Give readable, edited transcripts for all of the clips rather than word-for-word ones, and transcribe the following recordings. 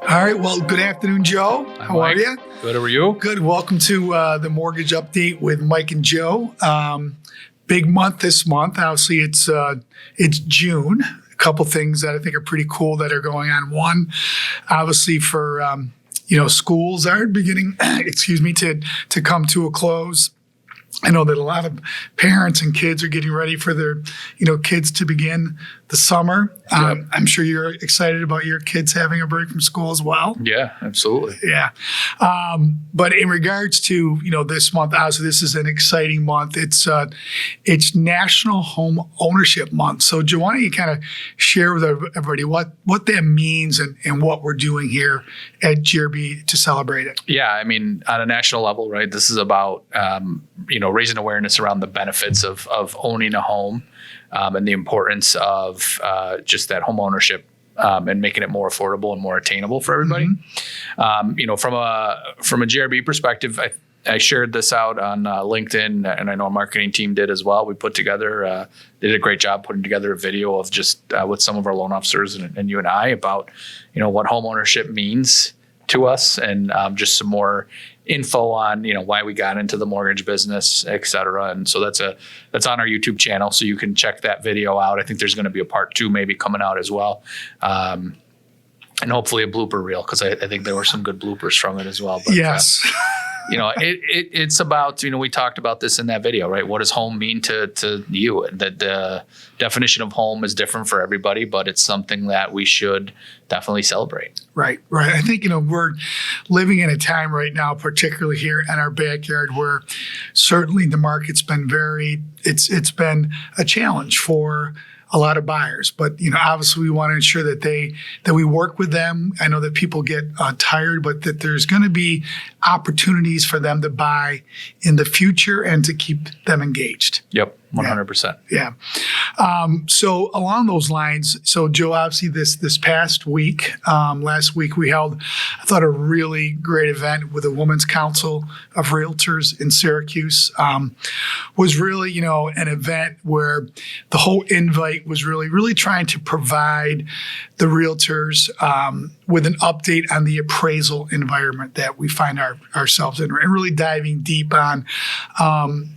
All right. Well, good afternoon, Joe. How are you? Good. How are you? Good. Welcome to the Mortgage Update with Mike and Joe. Big month this month. Obviously, it's June. A couple things that I think are pretty cool that are going on. One, obviously, for schools are beginning, to come to a close. I know that a lot of parents and kids are getting ready for their, kids to begin the summer. Yep. I'm sure you're excited about your kids having a break from school as well. Yeah, absolutely. Yeah. But in regards to, this month, obviously this is an exciting month. It's National Homeownership Month. So Joe, why don't you kind of share with everybody what that means and what we're doing here at GRB to celebrate it? Yeah, I mean, on a national level, right, this is about, raising awareness around the benefits of owning a home and the importance of just that home ownership and making it more affordable and more attainable for everybody. Mm-hmm. From a GRB perspective, I shared this out on LinkedIn, and I know our marketing team did as well. We did a great job putting together a video of just with some of our loan officers and you and I about, what home ownership means to us, and just some more info on why we got into the mortgage business, et cetera. And so that's on our YouTube channel, so you can check that video out. I think there's going to be a part 2 maybe coming out as well, and hopefully a blooper reel, because I think there were some good bloopers from it as well. But, yes. It's about, we talked about this in that video, right? What does home mean to you? The definition of home is different for everybody, but it's something that we should definitely celebrate. Right. I think, we're living in a time right now, particularly here in our backyard, where certainly the market's been it's been a challenge for a lot of buyers, but obviously we want to ensure that we work with them. I know that people get tired, but that there's going to be opportunities for them to buy in the future and to keep them engaged. Yep, 100%. Yeah. So along those lines, so Joe, obviously this past week, last week we held, I thought, a really great event with the Women's Council of Realtors in Syracuse. Was really, an event where the whole invite was really trying to provide the realtors with an update on the appraisal environment that we find ourselves in, and really diving deep on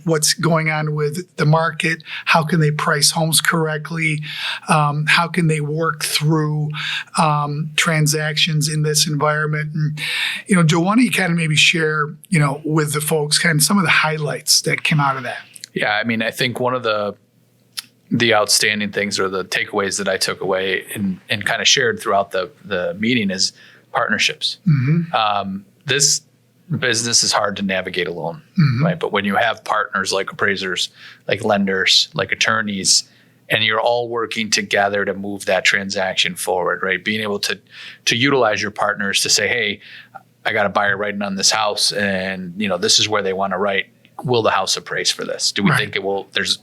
what's going on with the market. How can they price homes correctly? How can they work through transactions in this environment? And, Joe, why don't you kind of maybe share, with the folks kind of some of the highlights that came out of that? Yeah, I mean, I think one of the outstanding things, or the takeaways that I took away and kind of shared throughout the meeting, is partnerships. Mm-hmm. This business is hard to navigate alone, mm-hmm. right? But when you have partners like appraisers, like lenders, like attorneys, and you're all working together to move that transaction forward, right? Being able to utilize your partners to say, hey, I got a buyer writing on this house, and this is where they want to write. Will the house appraise for this? Do we think it will? There's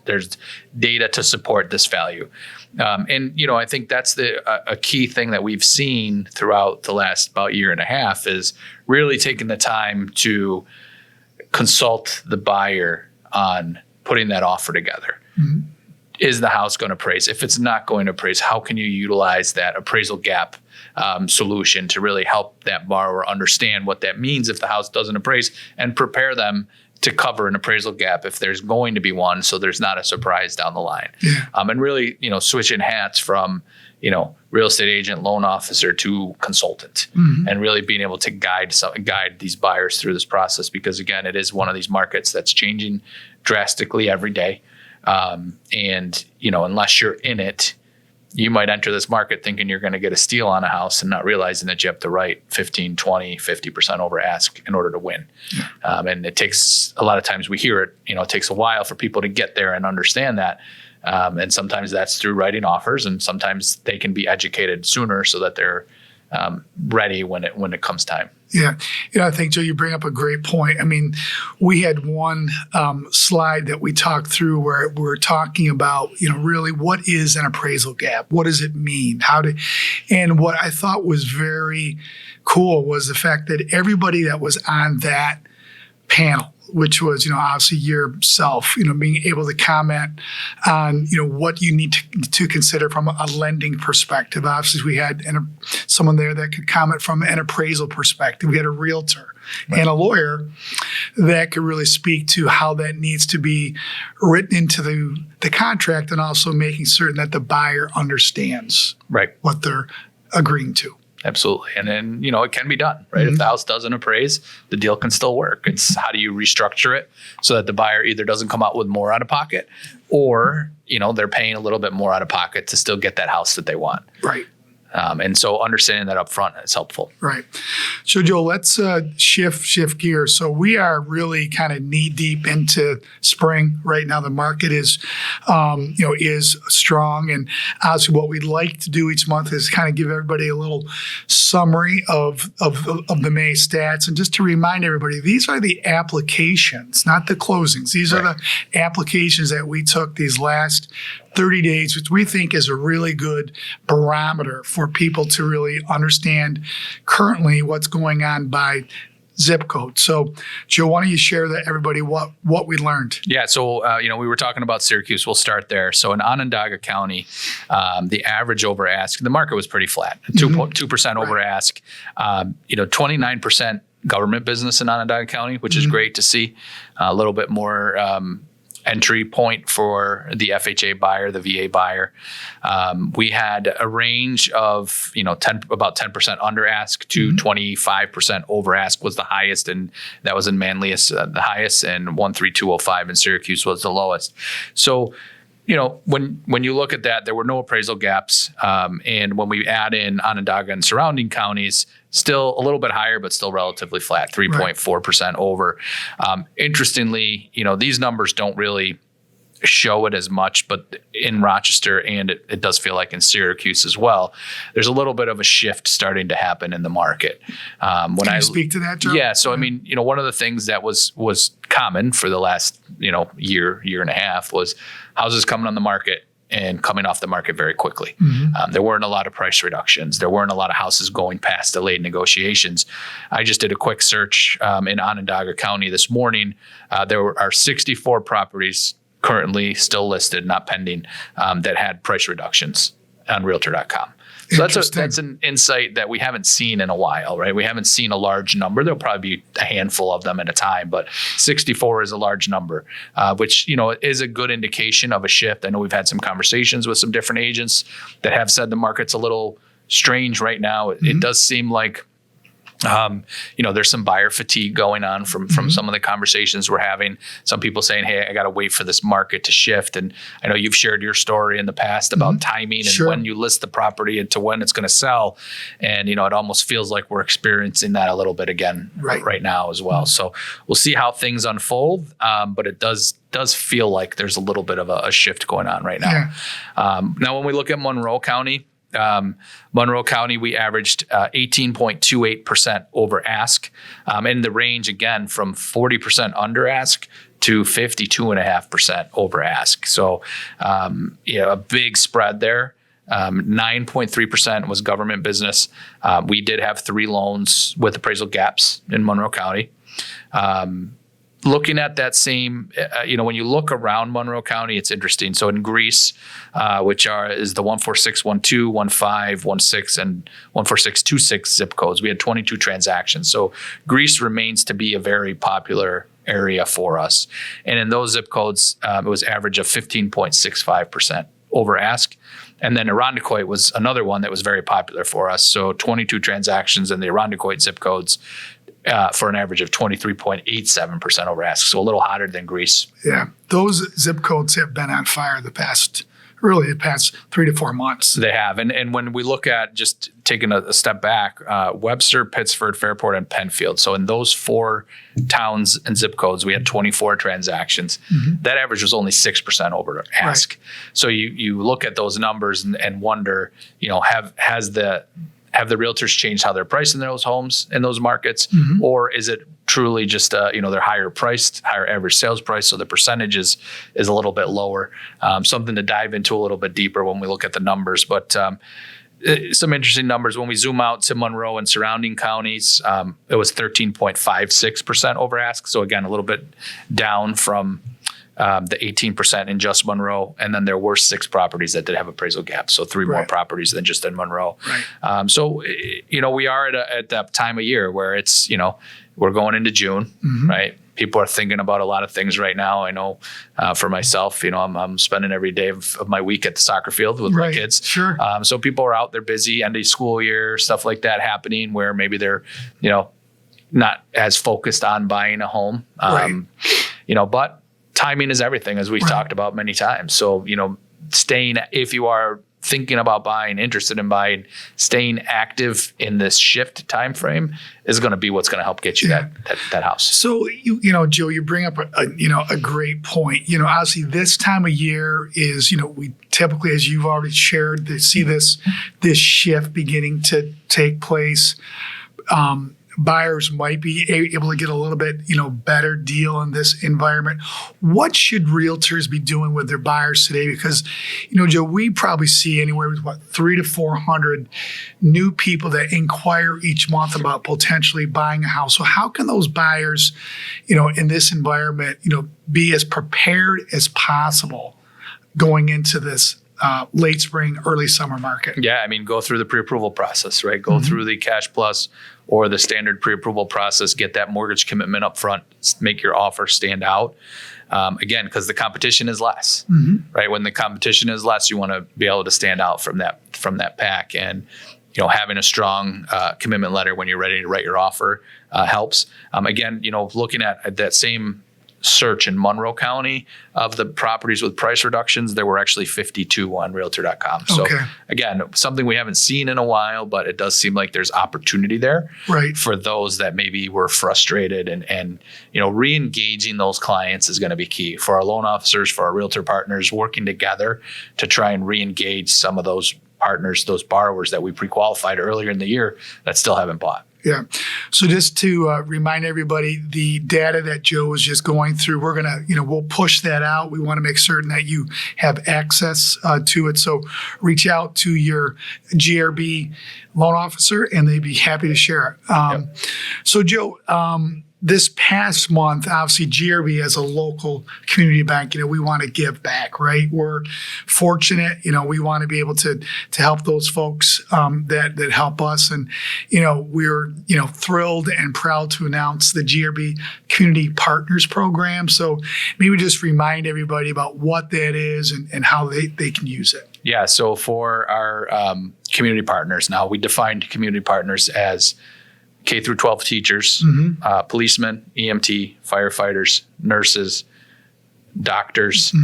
data to support this value, and I think that's a key thing that we've seen throughout the last about year and a half, is really taking the time to consult the buyer on putting that offer together. Mm-hmm. Is the house going to appraise? If it's not going to appraise, how can you utilize that appraisal gap solution to really help that borrower understand what that means if the house doesn't appraise, and prepare them to cover an appraisal gap if there's going to be one, so there's not a surprise down the line. Yeah. And really, switching hats from, real estate agent, loan officer to consultant, mm-hmm. and really being able to guide these buyers through this process, because again, it is one of these markets that's changing drastically every day. And unless you're in it, you might enter this market thinking you're going to get a steal on a house and not realizing that you have to write 15, 20, 50% over ask in order to win. Yeah. And it takes, a lot of times we hear it, it takes a while for people to get there and understand that. And sometimes that's through writing offers, and sometimes they can be educated sooner so that they're ready when it comes time. Yeah. I think, Joe, you bring up a great point. I mean, we had one slide that we talked through where we're talking about, really what is an appraisal gap? What does it mean? And what I thought was very cool was the fact that everybody that was on that panel, which was, obviously yourself, being able to comment on, what you need to consider from a lending perspective. Obviously, we had someone there that could comment from an appraisal perspective. We had a realtor and a lawyer that could really speak to how that needs to be written into the contract, and also making certain that the buyer understands what they're agreeing to. Absolutely. And then, it can be done, right? If the house doesn't appraise, the deal can still work. It's how do you restructure it so that the buyer either doesn't come out with more out of pocket, or, they're paying a little bit more out of pocket to still get that house that they want. Right. And so understanding that up front is helpful. Right. So, Joe, let's shift gears. So we are really kind of knee deep into spring right now. The market is strong, and obviously, what we'd like to do each month is kind of give everybody a little summary of the May stats, and just to remind everybody, these are the applications, not the closings. These are the applications that we took these last 30 days, which we think is a really good barometer for people to really understand currently what's going on by zip code. So, Joe, why don't you share that everybody what we learned? Yeah. So, we were talking about Syracuse. We'll start there. So in Onondaga County, the average over ask, the market was pretty flat, 2% over ask, 29% government business in Onondaga County, which is great to see. A little bit more entry point for the FHA buyer, the VA buyer. We had a range of, about 10% under ask to 25% over ask was the highest, and that was in Manlius, the highest, and 13205 in Syracuse was the lowest. So, when you look at that, there were no appraisal gaps. And when we add in Onondaga and surrounding counties, still a little bit higher, but still relatively flat, 3.4% over. Interestingly, these numbers don't really show it as much, but in Rochester, and it does feel like in Syracuse as well, there's a little bit of a shift starting to happen in the market. Can you speak to that, Joe? Yeah. So, one of the things that was common for the last, year and a half was houses coming on the market and coming off the market very quickly. There weren't a lot of price reductions. There weren't a lot of houses going past delayed negotiations. I just did a quick search in Onondaga County this morning. There are 64 properties currently still listed, not pending, that had price reductions on Realtor.com. So that's an insight that we haven't seen in a while, right? We haven't seen a large number. There'll probably be a handful of them at a time, but 64 is a large number, which, is a good indication of a shift. I know we've had some conversations with some different agents that have said the market's a little strange right now. It does seem like there's some buyer fatigue going on from some of the conversations we're having. Some people saying, hey, I got to wait for this market to shift. And I know you've shared your story in the past about timing and when you list the property and to when it's going to sell. And, it almost feels like we're experiencing that a little bit again right now as well. So we'll see how things unfold. But it does feel like there's a little bit of a shift going on right now. Now, when we look at Monroe County, we averaged 18.28% over ask, in the range again from 40% under ask to 52.5% over ask. So, a big spread there. 9.3% was government business. We did have 3 loans with appraisal gaps in Monroe County. Looking at that same, when you look around Monroe County, it's interesting. So in Greece, which is the 14612, 15, 16, and 14626 zip codes, we had 22 transactions. So Greece remains to be a very popular area for us. And in those zip codes, it was average of 15.65% over ask. And then Irondequoit was another one that was very popular for us. So 22 transactions in the Irondequoit zip codes, for an average of 23.87% over ask. So a little hotter than Greece. Yeah. Those zip codes have been on fire the past 3 to 4 months. They have. And when we look at just taking a step back, Webster, Pittsford, Fairport, and Penfield. So in those 4 towns and zip codes, we had 24 transactions. That average was only 6% over ask. So you look at those numbers and wonder, have the realtors changed how they're pricing those homes in those markets? Or is it truly just, they're higher priced, higher average sales price, so the percentage is a little bit lower? Something to dive into a little bit deeper when we look at the numbers. But, some interesting numbers. When we zoom out to Monroe and surrounding counties, it was 13.56% over ask. So again, a little bit down from the 18% in just Monroe. And then there were 6 properties that did have appraisal gaps. So 3 more properties than just in Monroe. Right. So, we are at that time of year where it's, we're going into June, right? People are thinking about a lot of things right now. I know for myself, I'm spending every day of my week at the soccer field with my kids. Sure. So people are out, they're busy, end of school year, stuff like that happening where maybe they're, not as focused on buying a home. But timing is everything, as we've talked about many times. So, if you are thinking about buying, interested in buying, staying active in this shift time frame is going to be what's going to help get you that house. So Joe, you bring up a great point. Obviously this time of year is we typically, as you've already shared, to see this shift beginning to take place. Buyers might be able to get a little bit, better deal in this environment. What should realtors be doing with their buyers today? Because, Joe, we probably see anywhere with 300 to 400 new people that inquire each month about potentially buying a house. So how can those buyers, in this environment, be as prepared as possible going into this late spring, early summer market? Yeah, go through the pre-approval process, right? Go through the Cash Plus or the standard pre-approval process, get that mortgage commitment up front, make your offer stand out. Again, because the competition is less, right? When the competition is less, you want to be able to stand out from that pack. And having a strong commitment letter when you're ready to write your offer helps. Again, looking at that same search in Monroe County of the properties with price reductions, there were actually 52 on realtor.com. So again, something we haven't seen in a while, but it does seem like there's opportunity there for those that maybe were frustrated, and re-engaging those clients is going to be key for our loan officers, for our realtor partners, working together to try and re-engage some of those partners, those borrowers that we pre-qualified earlier in the year that still haven't bought. Yeah. So just to remind everybody, the data that Joe was just going through, we're going to, we'll push that out. We want to make certain that you have access to it. So reach out to your GRB loan officer and they'd be happy to share it. So Joe, this past month, obviously GRB as a local community bank, we want to give back, right? We're fortunate, we want to be able to help those folks that help us. And, we're, thrilled and proud to announce the GRB Community Partners Program. So maybe just remind everybody about what that is and how they can use it. Yeah. So for our community partners, now we defined community partners as K through 12 teachers, policemen, EMT, firefighters, nurses, doctors,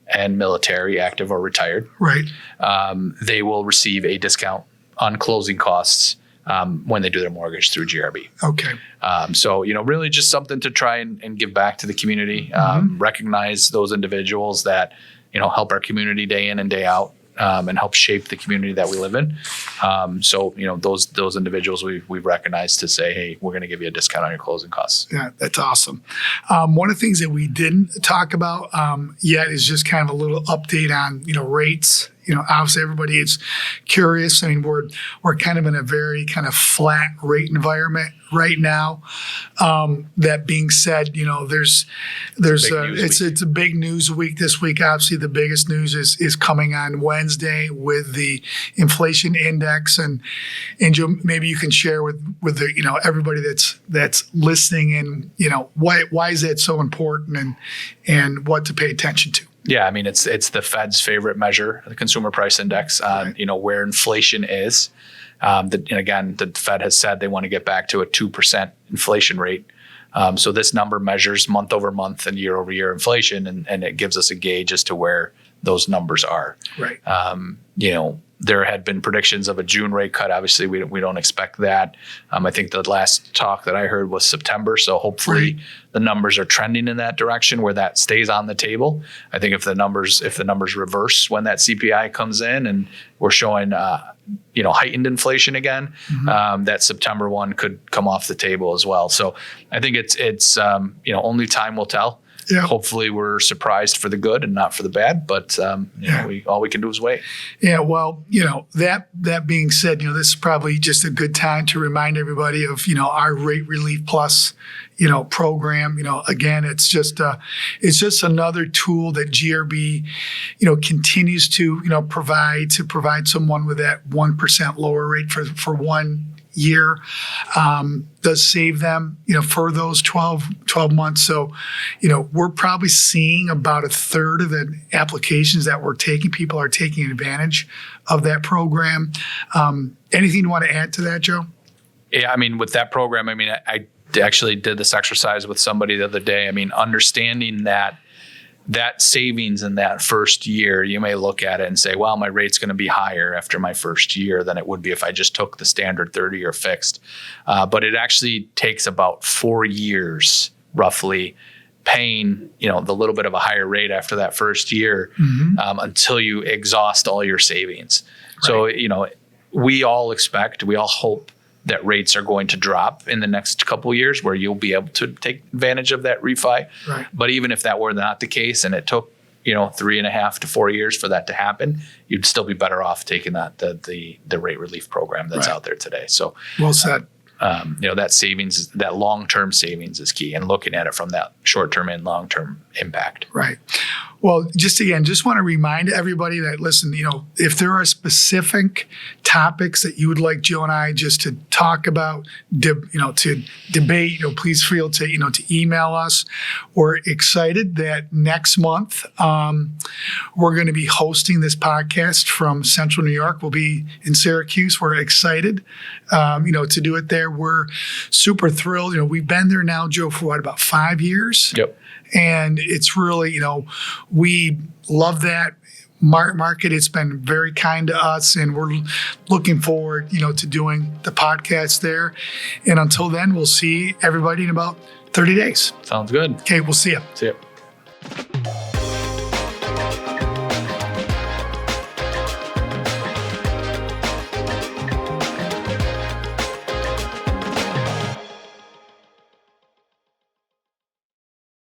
and military, active or retired. Right. They will receive a discount on closing costs when they do their mortgage through GRB. Okay. So, really just something to try and give back to the community, recognize those individuals that, help our community day in and day out. And help shape the community that we live in. So, those individuals we've recognized to say, hey, we're going to give you a discount on your closing costs. Yeah, that's awesome. One of the things that we didn't talk about yet is just kind of a little update on, rates. Obviously everybody is curious. We're kind of in a very kind of flat rate environment right now. That being said, it's a big news week this week. Obviously the biggest news is coming on Wednesday with the inflation index, and Joe, maybe you can share with the everybody that's listening, and why is that so important and what to pay attention to. Yeah, it's the Fed's favorite measure, the consumer price index, on where inflation is. And again, the Fed has said they want to get back to a 2% inflation rate. So this number measures month over month and year over year inflation, and it gives us a gauge as to where those numbers are. Right. There had been predictions of a June rate cut. Obviously, we don't expect that. I think the last talk that I heard was September. So hopefully the numbers are trending in that direction where that stays on the table. I think if the numbers reverse when that CPI comes in and we're showing heightened inflation again, that September one could come off the table as well. So I think it's only time will tell. Yeah. Hopefully we're surprised for the good and not for the bad, but all we can do is wait. Yeah, well, that being said, this is probably just a good time to remind everybody of, our Rate Relief Plus, program. Again, it's just another tool that GRB, continues to, provide someone with that 1% lower rate for 1 year, does save them, for those 12 months. So, we're probably seeing about a third of the applications that we're taking, people are taking advantage of that program. Anything you want to add to that, Joe? Yeah, with that program, I actually did this exercise with somebody the other day. Understanding that savings in that first year, you may look at it and say, well, my rate's going to be higher after my first year than it would be if I just took the standard 30-year fixed. But it actually takes about 4 years, roughly, paying, the little bit of a higher rate after that first year, until you exhaust all your savings. Right. So, we all hope that rates are going to drop in the next couple of years where you'll be able to take advantage of that refi. Right. But even if that were not the case and it took, 3.5 to 4 years for that to happen, you'd still be better off taking the rate relief program that's out there today. So well said. That savings, that long-term savings is key, and looking at it from that short-term and long-term impact. Right. Well, just want to remind everybody that, listen, if there are specific topics that you would like Joe and I just to talk about, to debate, please feel to email us. We're excited that next month we're going to be hosting this podcast from Central New York. We'll be in Syracuse. We're excited, to do it there. We're super thrilled. We've been there now, Joe, for about 5 years. Yep. And it's really, we love that market. It's been very kind to us, and we're looking forward, to doing the podcast there. And until then, we'll see everybody in about 30 days. Sounds good. Okay, we'll see you. See you.